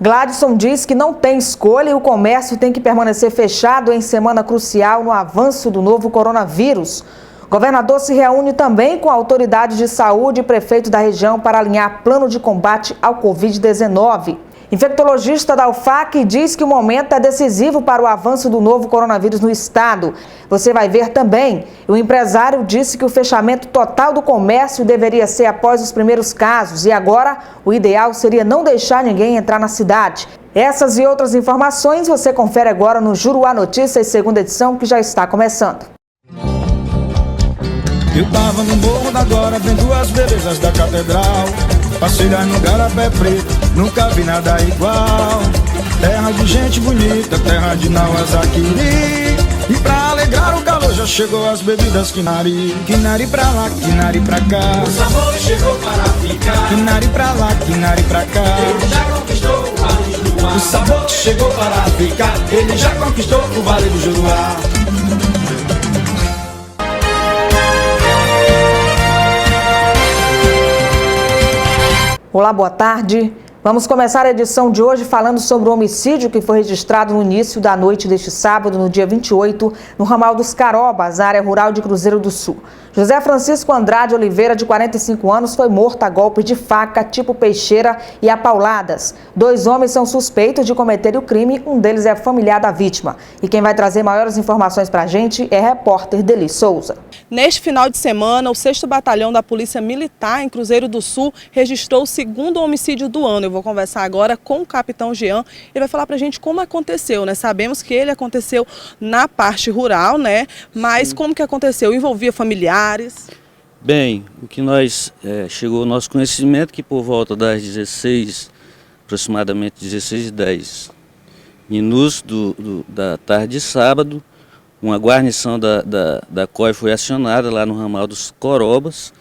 Gladson diz que não tem escolha e o comércio tem que permanecer fechado em semana crucial no avanço do novo coronavírus. O governador se reúne também com autoridades de saúde e prefeito da região para alinhar plano de combate ao Covid-19. Infectologista da UFAC diz que o momento é decisivo para o avanço do novo coronavírus no estado. Você vai ver também. O empresário disse que o fechamento total do comércio deveria ser após os primeiros casos e agora o ideal seria não deixar ninguém entrar na cidade. Essas e outras informações você confere agora no Juruá Notícias, segunda edição, que já está começando. Eu tava no morro da Glória, vendo as belezas da catedral. Passei lá no Garapé Preto, nunca vi nada igual. Terra de gente bonita, terra de Nauazaquiri. E pra alegrar o calor já chegou as bebidas Quinari. Quinari pra lá, Quinari pra cá. O sabor chegou para ficar. Quinari pra lá, Quinari pra cá. Ele já conquistou o Vale do Juruá. O sabor chegou para ficar. Ele já conquistou o Vale do Juruá. Olá, boa tarde. Vamos começar a edição de hoje falando sobre o homicídio que foi registrado no início da noite deste sábado, no dia 28, no ramal dos Carobas, área rural de Cruzeiro do Sul. José Francisco Andrade Oliveira, de 45 anos, foi morto a golpes de faca tipo peixeira e a pauladas. 2 homens são suspeitos de cometerem o crime, um deles é familiar da vítima. E quem vai trazer maiores informações para a gente é a repórter Deli Souza. Neste final de semana, o 6º Batalhão da Polícia Militar em Cruzeiro do Sul registrou o 2º homicídio do ano. Eu vou conversar agora com o capitão Jean. Ele vai falar pra gente como aconteceu, né? Sabemos que ele aconteceu na parte rural, né? Mas como que aconteceu? Envolvia familiares? Bem, o que chegou ao nosso conhecimento que por volta das 16, aproximadamente 16h10 minutos da tarde de sábado, uma guarnição da COI foi acionada lá no ramal dos Carobas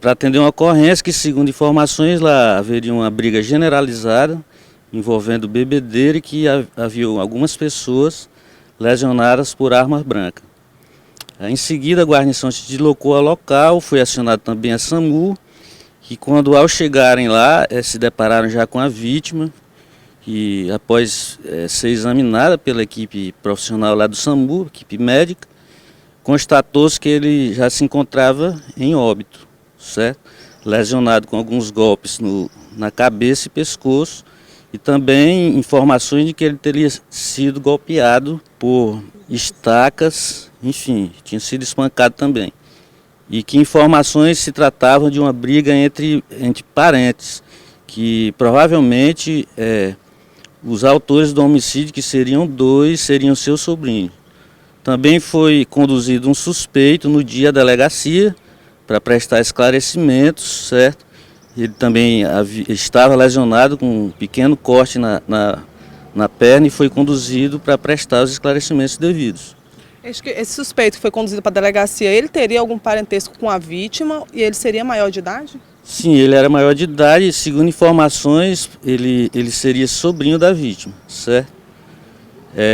para atender uma ocorrência que, segundo informações, lá haveria uma briga generalizada envolvendo bebedeira e que havia algumas pessoas lesionadas por armas brancas. Em seguida, a guarnição se deslocou ao local, foi acionado também a SAMU, que quando ao chegarem lá se depararam já com a vítima, que após ser examinada pela equipe profissional lá do SAMU, equipe médica, constatou-se que ele já se encontrava em óbito, certo? Lesionado com alguns golpes na cabeça e pescoço, e também informações de que ele teria sido golpeado por estacas, enfim, tinha sido espancado também. E que informações se tratavam de uma briga entre parentes, que provavelmente os autores do homicídio, que seriam 2, seriam seu sobrinho. Também foi conduzido um suspeito no dia à delegacia para prestar esclarecimentos, certo? Ele também estava lesionado com um pequeno corte na perna e foi conduzido para prestar os esclarecimentos devidos. Esse suspeito que foi conduzido para a delegacia, ele teria algum parentesco com a vítima e ele seria maior de idade? Sim, ele era maior de idade e, segundo informações, ele seria sobrinho da vítima, certo?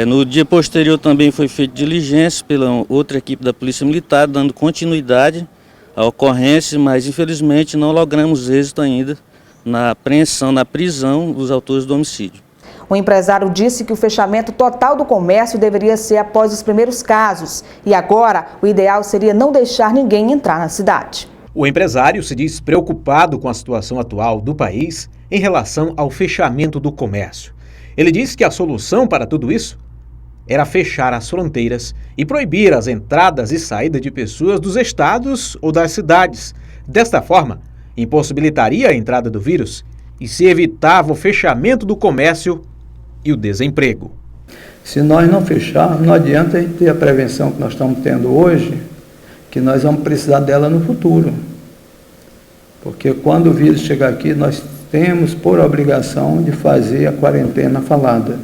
No dia posterior também foi feita diligência pela outra equipe da Polícia Militar, dando continuidade à ocorrência, mas infelizmente não logramos êxito ainda na apreensão, na prisão dos autores do homicídio. O empresário disse que o fechamento total do comércio deveria ser após os primeiros casos. E agora, o ideal seria não deixar ninguém entrar na cidade. O empresário se diz preocupado com a situação atual do país em relação ao fechamento do comércio. Ele disse que a solução para tudo isso era fechar as fronteiras e proibir as entradas e saídas de pessoas dos estados ou das cidades. Desta forma, impossibilitaria a entrada do vírus e se evitava o fechamento do comércio e o desemprego. Se nós não fecharmos, não adianta a gente ter a prevenção que nós estamos tendo hoje, que nós vamos precisar dela no futuro. Porque quando o vírus chegar aqui, nós temos por obrigação de fazer a quarentena falada.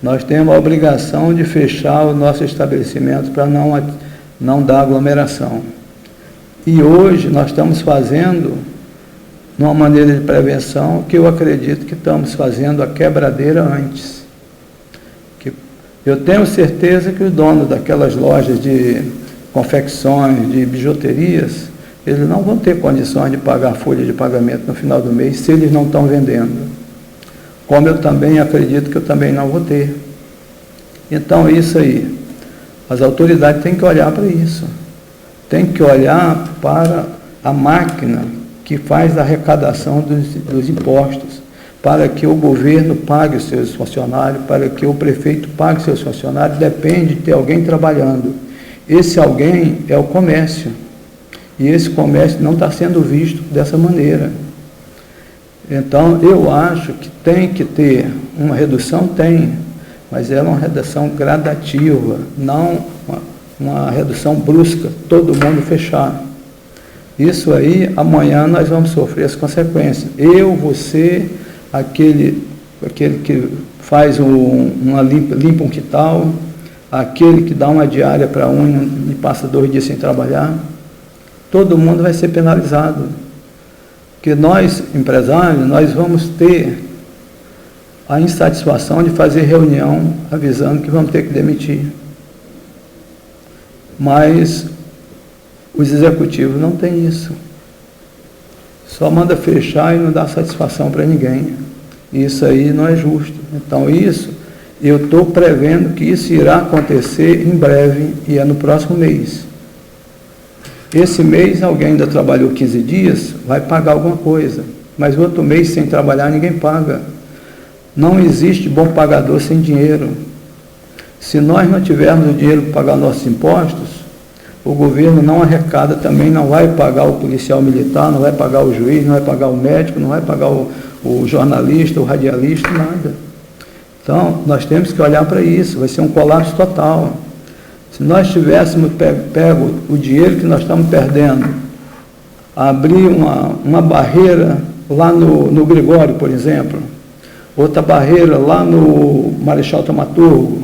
Nós temos a obrigação de fechar o nosso estabelecimento para não dar aglomeração. E hoje nós estamos fazendo, numa maneira de prevenção, que eu acredito que estamos fazendo a quebradeira antes. Eu tenho certeza que os donos daquelas lojas de confecções, de bijuterias, eles não vão ter condições de pagar a folha de pagamento no final do mês se eles não estão vendendo. como eu também acredito que eu também não vou ter. Então, isso aí, as autoridades têm que olhar para isso, têm que olhar para a máquina que faz a arrecadação dos impostos, para que o governo pague os seus funcionários, para que o prefeito pague os seus funcionários, depende de ter alguém trabalhando. Esse alguém é o comércio, e esse comércio não está sendo visto dessa maneira. Então, eu acho que tem que ter uma redução, mas ela é uma redução gradativa, não uma redução brusca, todo mundo fechar. Isso aí, amanhã nós vamos sofrer as consequências. Eu, você, aquele que faz limpa um quintal, aquele que dá uma diária para um e passa 2 dias sem trabalhar, todo mundo vai ser penalizado. Porque nós, empresários, nós vamos ter a insatisfação de fazer reunião avisando que vamos ter que demitir. Mas os executivos não têm isso. Só manda fechar e não dá satisfação para ninguém. Isso aí não é justo. Então, isso, eu estou prevendo que isso irá acontecer em breve, e é no próximo mês. Esse mês, alguém ainda trabalhou 15 dias, vai pagar alguma coisa. Mas outro mês, sem trabalhar, ninguém paga. Não existe bom pagador sem dinheiro. Se nós não tivermos o dinheiro para pagar nossos impostos, o governo não arrecada também, não vai pagar o policial militar, não vai pagar o juiz, não vai pagar o médico, não vai pagar o jornalista, o radialista, nada. Então, nós temos que olhar para isso, vai ser um colapso total. Se nós tivéssemos pego o dinheiro que nós estamos perdendo, abrir uma barreira lá no Gregório, por exemplo, outra barreira lá no Marechal Thaumaturgo,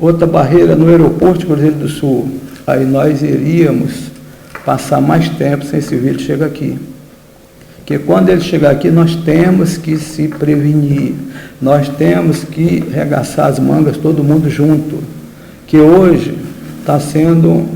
outra barreira no aeroporto de Cruzeiro do Sul, aí nós iríamos passar mais tempo sem esse vírus chegar aqui. Porque quando ele chegar aqui, nós temos que se prevenir, nós temos que arregaçar as mangas todo mundo junto, que hoje está sendo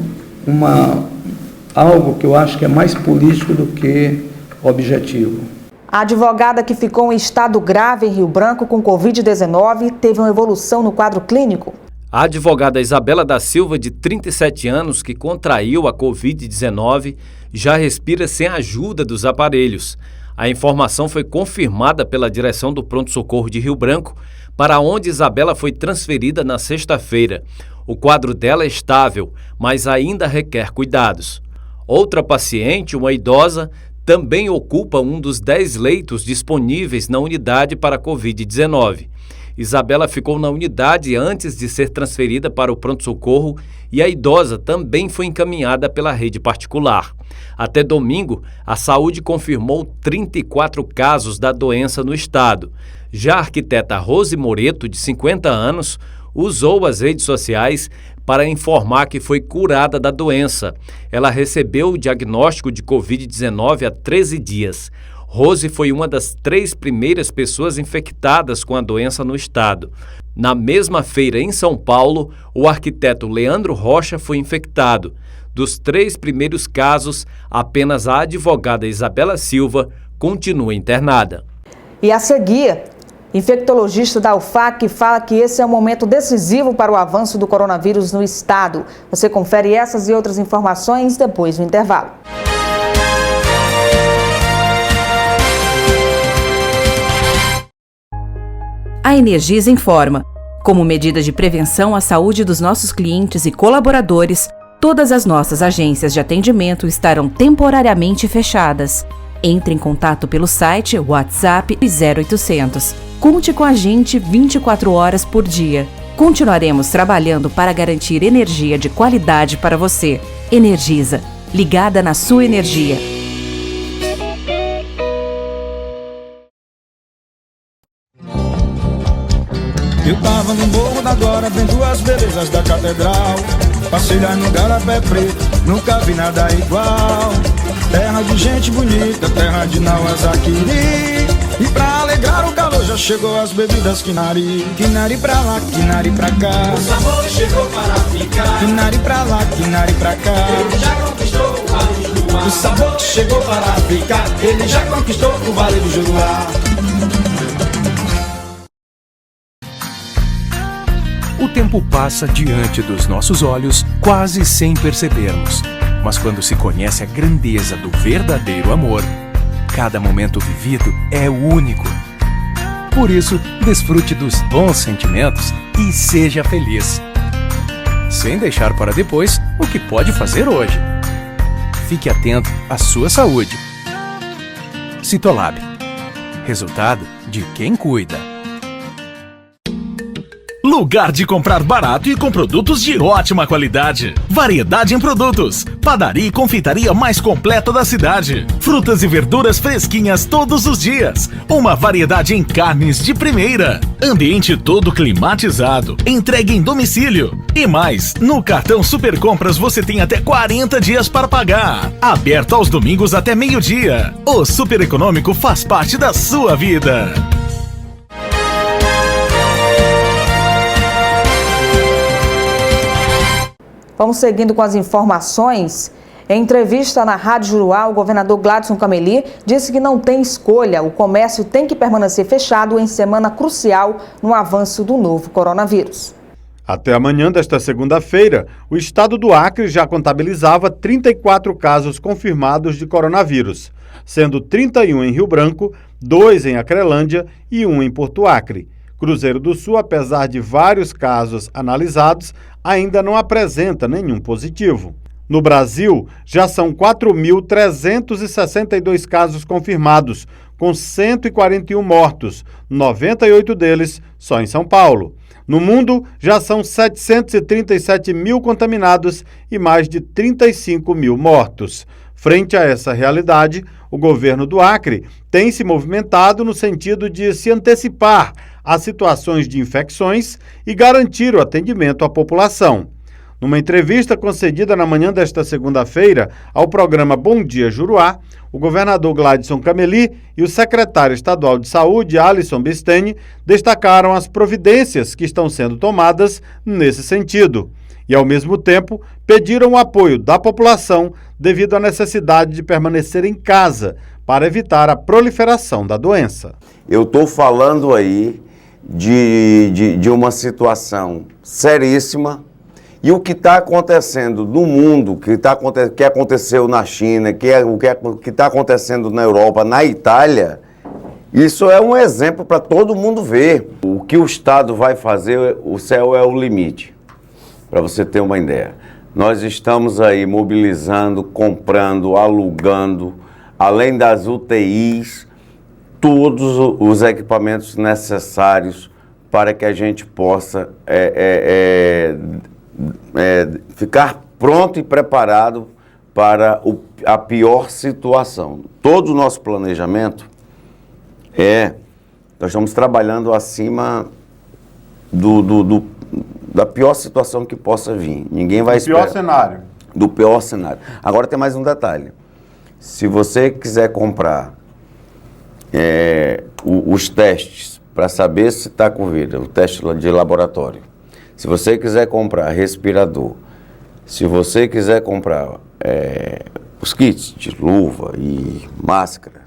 algo que eu acho que é mais político do que objetivo. A advogada que ficou em estado grave em Rio Branco com Covid-19 teve uma evolução no quadro clínico. A advogada Isabela da Silva, de 37 anos, que contraiu a Covid-19, já respira sem a ajuda dos aparelhos. A informação foi confirmada pela direção do pronto-socorro de Rio Branco, para onde Isabela foi transferida na sexta-feira. O quadro dela é estável, mas ainda requer cuidados. Outra paciente, uma idosa, também ocupa um dos 10 leitos disponíveis na unidade para a Covid-19. Isabela ficou na unidade antes de ser transferida para o pronto-socorro e a idosa também foi encaminhada pela rede particular. Até domingo, a saúde confirmou 34 casos da doença no estado. Já a arquiteta Rose Moreto, de 50 anos, usou as redes sociais para informar que foi curada da doença. Ela recebeu o diagnóstico de Covid-19 há 13 dias. Rose foi uma das 3 primeiras pessoas infectadas com a doença no estado. Na mesma feira em São Paulo, o arquiteto Leandro Rocha foi infectado. Dos 3 primeiros casos, apenas a advogada Isabela Silva continua internada. E a seguir, infectologista da UFAC fala que esse é um momento decisivo para o avanço do coronavírus no estado. Você confere essas e outras informações depois do intervalo. A Energisa informa. Como medida de prevenção à saúde dos nossos clientes e colaboradores, todas as nossas agências de atendimento estarão temporariamente fechadas. Entre em contato pelo site WhatsApp 0800. Conte com a gente 24 horas por dia. Continuaremos trabalhando para garantir energia de qualidade para você. Energisa, ligada na sua energia. Eu tava no Morro da Glória, vendo as belezas da catedral. Passei lá no Garapé Preto, nunca vi nada igual. Terra de gente bonita, terra de Nauazaquiri. E pra alegrar o calor já chegou as bebidas Quinari. Quinari pra lá, Quinari pra cá. O sabor chegou para ficar. Quinari pra lá, Quinari pra cá. Ele já conquistou o Vale do Juruá. O sabor que chegou para ficar. Ele já conquistou o Vale do Juruá. O tempo passa diante dos nossos olhos quase sem percebermos. Mas quando se conhece a grandeza do verdadeiro amor, cada momento vivido é único. Por isso, desfrute dos bons sentimentos e seja feliz. Sem deixar para depois o que pode fazer hoje. Fique atento à sua saúde. Citolab. Resultado de quem cuida. Lugar de comprar barato e com produtos de ótima qualidade. Variedade em produtos. Padaria e confeitaria mais completa da cidade. Frutas e verduras fresquinhas todos os dias. Uma variedade em carnes de primeira. Ambiente todo climatizado. Entregue em domicílio. E mais, no cartão Super Compras você tem até 40 dias para pagar. Aberto aos domingos até meio-dia. O Super Econômico faz parte da sua vida. Vamos seguindo com as informações. Em entrevista na Rádio Juruá, o governador Gladson Cameli disse que não tem escolha. O comércio tem que permanecer fechado em semana crucial no avanço do novo coronavírus. Até amanhã desta segunda-feira, o estado do Acre já contabilizava 34 casos confirmados de coronavírus, sendo 31 em Rio Branco, 2 em Acrelândia e 1 em Porto Acre. Cruzeiro do Sul, apesar de vários casos analisados, ainda não apresenta nenhum positivo. No Brasil, já são 4.362 casos confirmados, com 141 mortos, 98 deles só em São Paulo. No mundo, já são 737 mil contaminados e mais de 35 mil mortos. Frente a essa realidade, o governo do Acre tem se movimentado no sentido de se antecipar às situações de infecções e garantir o atendimento à população. Numa entrevista concedida na manhã desta segunda-feira ao programa Bom Dia Juruá, o governador Gladson Cameli e o secretário estadual de Saúde, Alisson Bisteni, destacaram as providências que estão sendo tomadas nesse sentido e, ao mesmo tempo, pediram o apoio da população devido à necessidade de permanecer em casa para evitar a proliferação da doença. Eu estou falando aí de uma situação seríssima. E o que está acontecendo no mundo, que aconteceu na China, o que está acontecendo na Europa, na Itália, isso é um exemplo para todo mundo ver. O que o Estado vai fazer, o céu é o limite, para você ter uma ideia. Nós estamos aí mobilizando, comprando, alugando, além das UTIs, todos os equipamentos necessários para que a gente possa ficar pronto e preparado para a pior situação. Todo o nosso planejamento nós estamos trabalhando acima da pior situação que possa vir. Ninguém vai esperar. Do pior cenário. Do pior cenário. Agora tem mais um detalhe. Se você quiser comprar os testes para saber se está com vírus, o teste de laboratório, se você quiser comprar respirador, se você quiser comprar os kits de luva e máscara,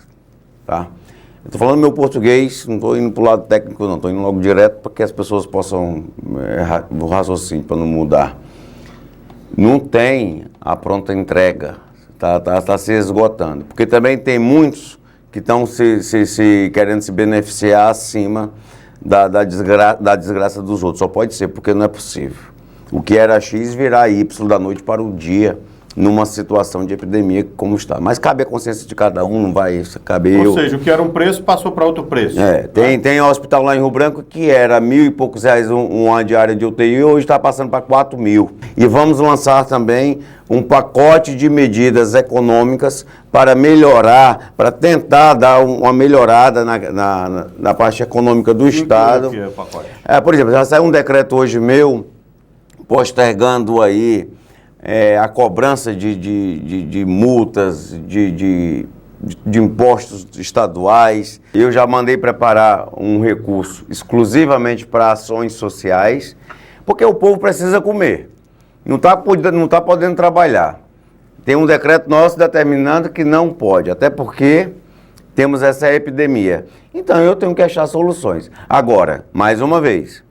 tá? Eu estou falando meu português, não estou indo para o lado técnico não, estou indo logo direto para que as pessoas possam o raciocínio para não mudar. Não tem a pronta entrega, tá se esgotando, porque também tem muitos que estão querendo se beneficiar acima da desgraça dos outros. Só pode ser, porque não é possível. O que era X virá Y da noite para o dia, numa situação de epidemia como está. Mas cabe a consciência de cada um, não vai caber... Ou seja, o que era um preço passou para outro preço. Tem um hospital lá em Rio Branco que era R$1.000 e poucos uma diária de UTI e hoje está passando para R$4.000. E vamos lançar também um pacote de medidas econômicas para melhorar, para tentar dar uma melhorada na parte econômica do Estado. Que é o pacote? Por exemplo, já saiu um decreto hoje meu, postergando aí a cobrança de multas, de impostos estaduais. Eu já mandei preparar um recurso exclusivamente para ações sociais, porque o povo precisa comer. Não tá podendo trabalhar. Tem um decreto nosso determinando que não pode, até porque temos essa epidemia. Então eu tenho que achar soluções. Agora, mais uma vez,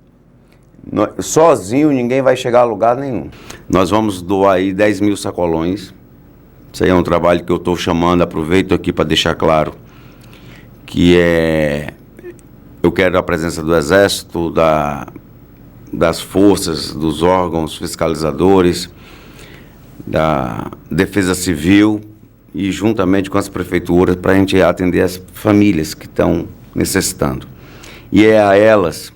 Sozinho ninguém vai chegar a lugar nenhum. Nós vamos doar aí 10 mil sacolões. Isso aí é um trabalho que eu estou chamando, aproveito aqui para deixar claro, que eu quero a presença do Exército, das forças, dos órgãos fiscalizadores, da Defesa Civil e juntamente com as prefeituras para a gente atender as famílias que estão necessitando. E é a elas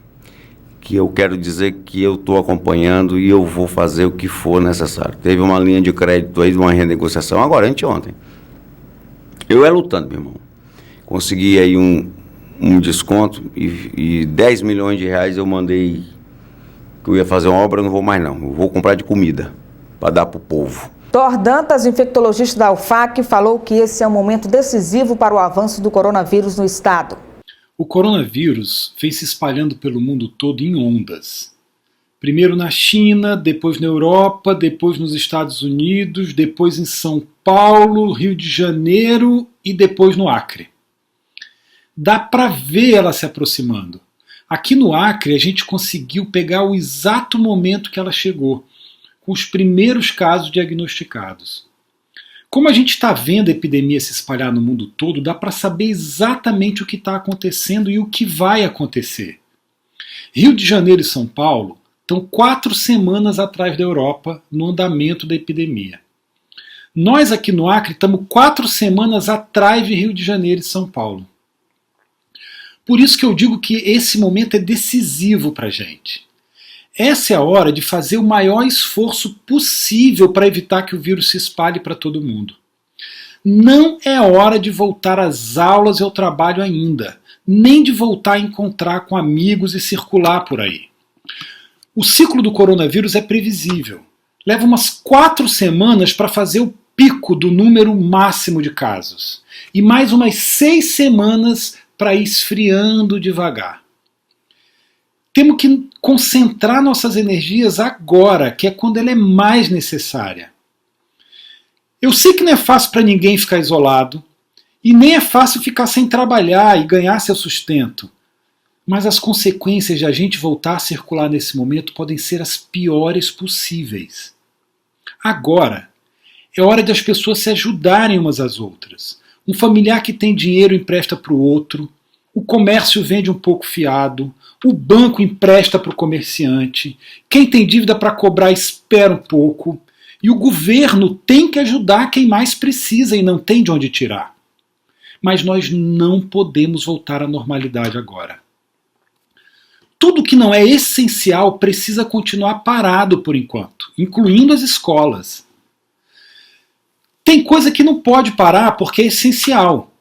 que eu quero dizer que eu estou acompanhando e eu vou fazer o que for necessário. Teve uma linha de crédito aí, de uma renegociação, agora, anteontem. Eu lutando, meu irmão. Consegui aí um desconto e 10 milhões de reais eu mandei, que eu ia fazer uma obra, eu não vou mais não. Eu vou comprar de comida para dar para o povo. Thor Dantas, infectologista da UFAC, falou que esse é um momento decisivo para o avanço do coronavírus no estado. O coronavírus vem se espalhando pelo mundo todo em ondas. Primeiro na China, depois na Europa, depois nos Estados Unidos, depois em São Paulo, Rio de Janeiro e depois no Acre. Dá para ver ela se aproximando. Aqui no Acre a gente conseguiu pegar o exato momento que ela chegou, com os primeiros casos diagnosticados. Como a gente está vendo a epidemia se espalhar no mundo todo, dá para saber exatamente o que está acontecendo e o que vai acontecer. Rio de Janeiro e São Paulo estão 4 semanas atrás da Europa no andamento da epidemia. Nós aqui no Acre estamos 4 semanas atrás de Rio de Janeiro e São Paulo. Por isso que eu digo que esse momento é decisivo para a gente. Essa é a hora de fazer o maior esforço possível para evitar que o vírus se espalhe para todo mundo. Não é hora de voltar às aulas e ao trabalho ainda, nem de voltar a encontrar com amigos e circular por aí. O ciclo do coronavírus é previsível. Leva umas 4 semanas para fazer o pico do número máximo de casos. E mais umas 6 semanas para ir esfriando devagar. Temos que concentrar nossas energias agora, que é quando ela é mais necessária. Eu sei que não é fácil para ninguém ficar isolado, e nem é fácil ficar sem trabalhar e ganhar seu sustento. Mas as consequências de a gente voltar a circular nesse momento podem ser as piores possíveis. Agora, é hora de as pessoas se ajudarem umas às outras. Um familiar que tem dinheiro empresta para o outro, o comércio vende um pouco fiado, o banco empresta para o comerciante, quem tem dívida para cobrar espera um pouco, e o governo tem que ajudar quem mais precisa e não tem de onde tirar. Mas nós não podemos voltar à normalidade agora. Tudo que não é essencial precisa continuar parado por enquanto, incluindo as escolas. Tem coisa que não pode parar porque é essencial.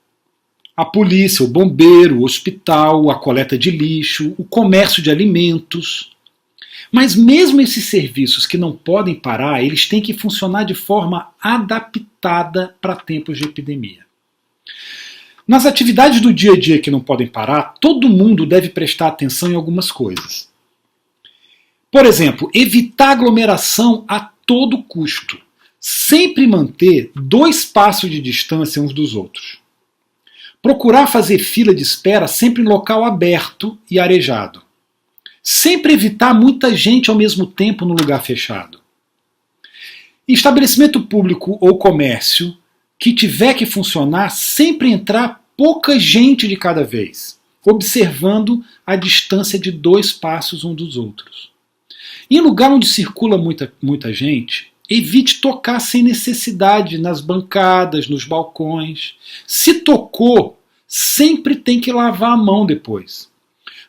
A polícia, o bombeiro, o hospital, a coleta de lixo, o comércio de alimentos. Mas mesmo esses serviços que não podem parar, eles têm que funcionar de forma adaptada para tempos de epidemia. Nas atividades do dia a dia que não podem parar, todo mundo deve prestar atenção em algumas coisas. Por exemplo, evitar aglomeração a todo custo. Sempre manter 2 passos de distância uns dos outros. Procurar fazer fila de espera sempre em local aberto e arejado. Sempre evitar muita gente ao mesmo tempo no lugar fechado. Em estabelecimento público ou comércio que tiver que funcionar, sempre entrar pouca gente de cada vez, observando a distância de 2 passos uns dos outros. Em lugar onde circula muita gente, evite tocar sem necessidade nas bancadas, nos balcões. Se tocou, sempre tem que lavar a mão depois.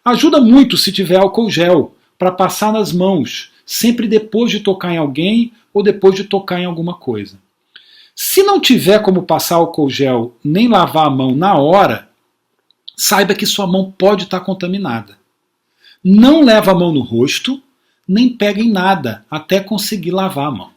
Ajuda muito se tiver álcool gel, para passar nas mãos, sempre depois de tocar em alguém ou depois de tocar em alguma coisa. Se não tiver como passar álcool gel nem lavar a mão na hora, saiba que sua mão pode estar contaminada. Não leva a mão no rosto, nem pega em nada até conseguir lavar a mão.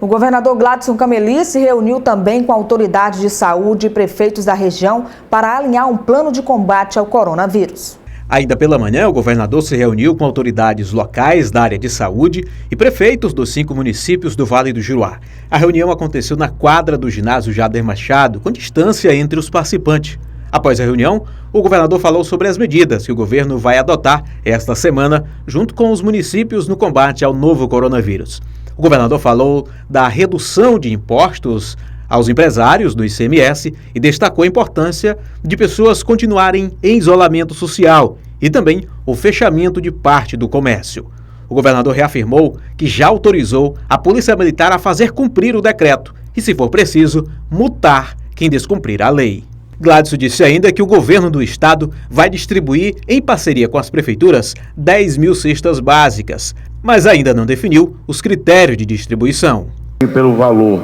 O governador Gladson Cameli se reuniu também com autoridades de saúde e prefeitos da região para alinhar um plano de combate ao coronavírus. Ainda pela manhã, o governador se reuniu com autoridades locais da área de saúde e prefeitos dos 5 municípios do Vale do Juruá. A reunião aconteceu na quadra do ginásio Jader Machado, com distância entre os participantes. Após a reunião, o governador falou sobre as medidas que o governo vai adotar esta semana, junto com os municípios no combate ao novo coronavírus. O governador falou da redução de impostos aos empresários do ICMS e destacou a importância de pessoas continuarem em isolamento social e também o fechamento de parte do comércio. O governador reafirmou que já autorizou a Polícia Militar a fazer cumprir o decreto e, se for preciso, multar quem descumprir a lei. Gladson disse ainda que o governo do estado vai distribuir, em parceria com as prefeituras, 10 mil cestas básicas, mas ainda não definiu os critérios de distribuição. Pelo valor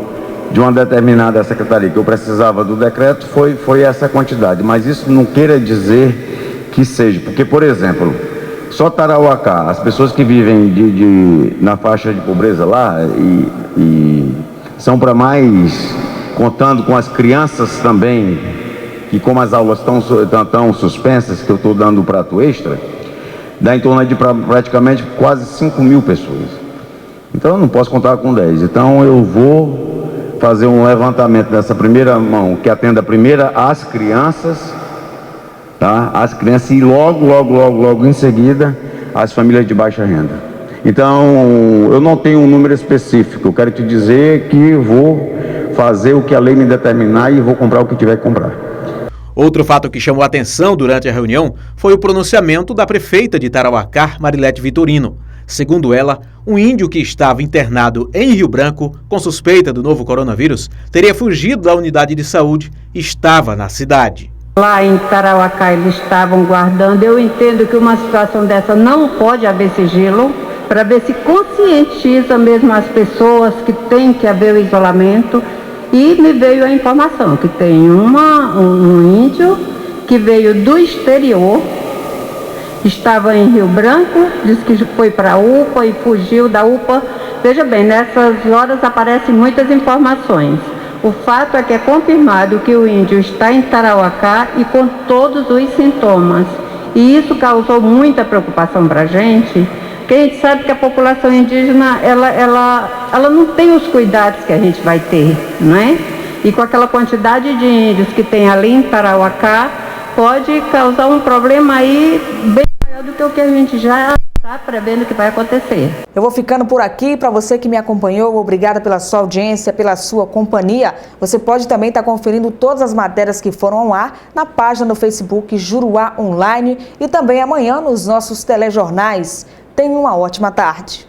de uma determinada secretaria que eu precisava do decreto, foi essa quantidade, mas isso não queira dizer que seja, porque, por exemplo, só Tarauacá, as pessoas que vivem na faixa de pobreza lá, e são para mais, contando com as crianças também, e como as aulas estão suspensas, que eu estou dando o prato extra, dá em torno de praticamente quase 5 mil pessoas. Então eu não posso contar com 10. Então eu vou fazer um levantamento dessa primeira mão, que atenda primeiro às crianças, tá? As crianças e logo em seguida as famílias de baixa renda. Então eu não tenho um número específico, eu quero te dizer que vou fazer o que a lei me determinar e vou comprar o que tiver que comprar. Outro fato que chamou a atenção durante a reunião foi o pronunciamento da prefeita de Tarauacá, Marilete Vitorino. Segundo ela, um índio que estava internado em Rio Branco com suspeita do novo coronavírus teria fugido da unidade de saúde e estava na cidade. Lá em Tarauacá eles estavam guardando. Eu entendo que uma situação dessa não pode haver sigilo, para ver se conscientiza mesmo as pessoas que tem que haver o isolamento. E me veio a informação que tem um índio que veio do exterior, estava em Rio Branco, disse que foi para a UPA e fugiu da UPA. Veja bem, nessas horas aparecem muitas informações. O fato é que é confirmado que o índio está em Tarauacá e com todos os sintomas. E isso causou muita preocupação para a gente, porque a gente sabe que a população indígena, ela não tem os cuidados que a gente vai ter, não é? E com aquela quantidade de índios que tem ali em Tarauacá, pode causar um problema aí bem maior do que o que a gente já está prevendo que vai acontecer. Eu vou ficando por aqui. Para você que me acompanhou, obrigada pela sua audiência, pela sua companhia. Você pode também estar conferindo todas as matérias que foram ao ar na página do Facebook Juruá Online e também amanhã nos nossos telejornais. Tenha uma ótima tarde.